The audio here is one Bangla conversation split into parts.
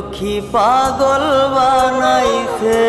সখী পাগল বানাইছে।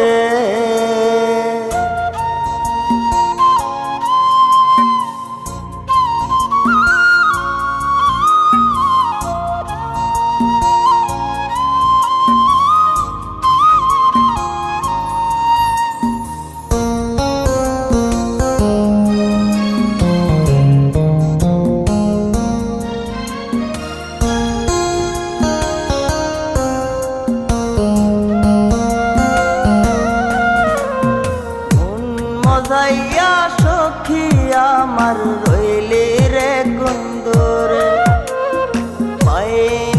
মজাইয়া সখী আমার রইলি রে কুন্দরে, পাই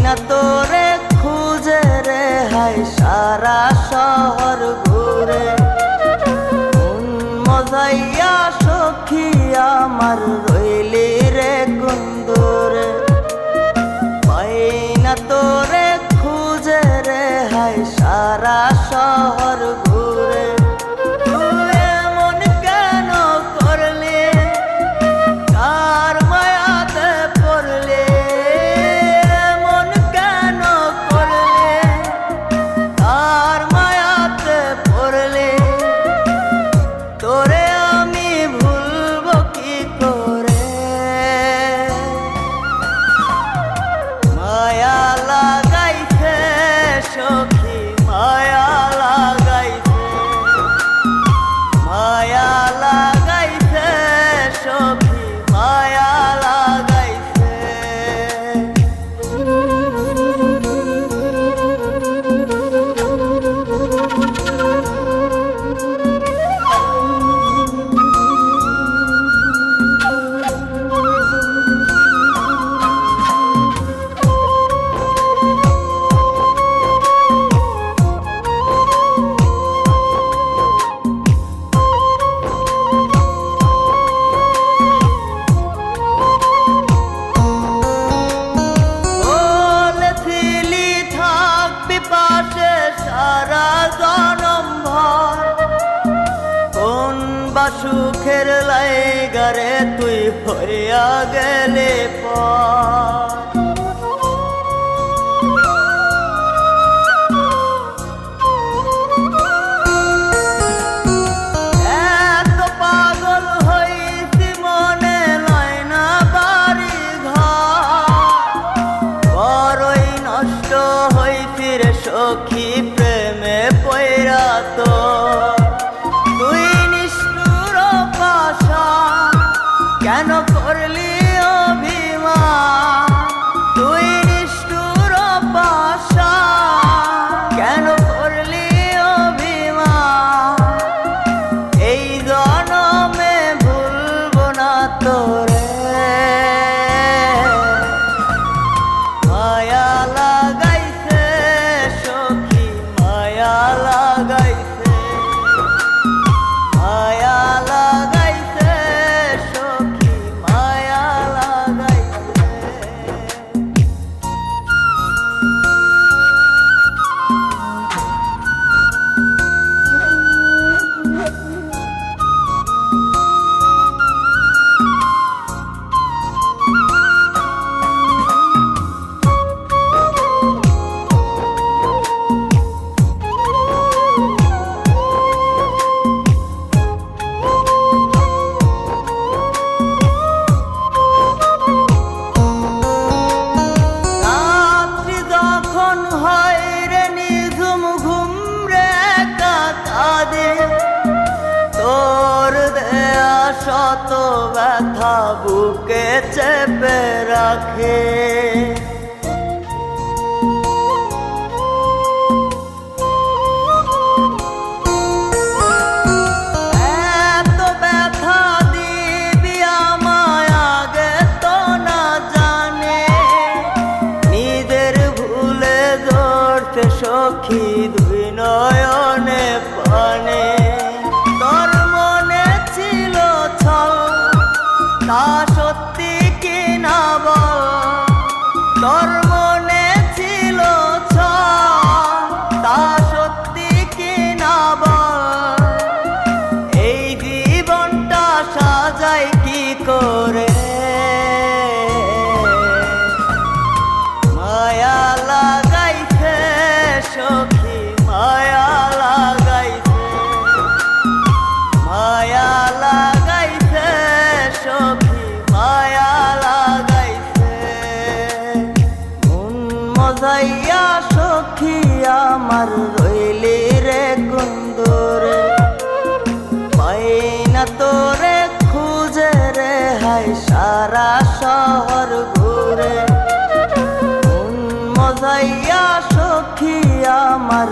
না তোরে খুঁজে রে হাই সারা শহর ঘুরে। মজাইয়া সখী আমার রইলি রে কুন্দরে, পাই না তোরে খুঁজে রে হাই সারা শহর ঘুরে। সখী মায়া লাগাইছে, মায়া লাগাইছে সখী মায়া লাগাইছে। সারা জনম ভর কোন বা সুখের লাইগারে তুই হইয়া গেলে পর। এত পাগল হইছি মনে লয় না বাড়ি ঘর, বড়ই নষ্ট হইছি রে সখী প্রেমে পয়রা। তো তুই নিষ্ঠুর পাশান কেন করলি অভিমান, তুই নিষ্ঠুর পাশান কেন করলি অভিমান। এই জনমে ভুলবো না তোরে, মায়া লাগাইছে সখী মায়া লাগাইছে, মায়া লাগাইছে সখী মায়া লাগাইছে। তোর দেয়া শত ব্যথা বুকে চেপে রাখে, এত ব্যথা দিবি আমায় আগে তো না জানে। নিজের ভুলে ধরতে সখী দুই নয়নে পানে। তোর মনে ছিল ছল তা সত্যি কি না বল, তোর মনে ছিল ছল তা সত্যি কি না বল। এই জীবনটা সাজাই কি করে, মায়া লাগাইছে মজাইয়া সখী আমার রইলি রে কুন্দরে পাই না তোরে খুঁজে রে হাই সারা শহর ঘুরে মন মজাইয়া সখী আমার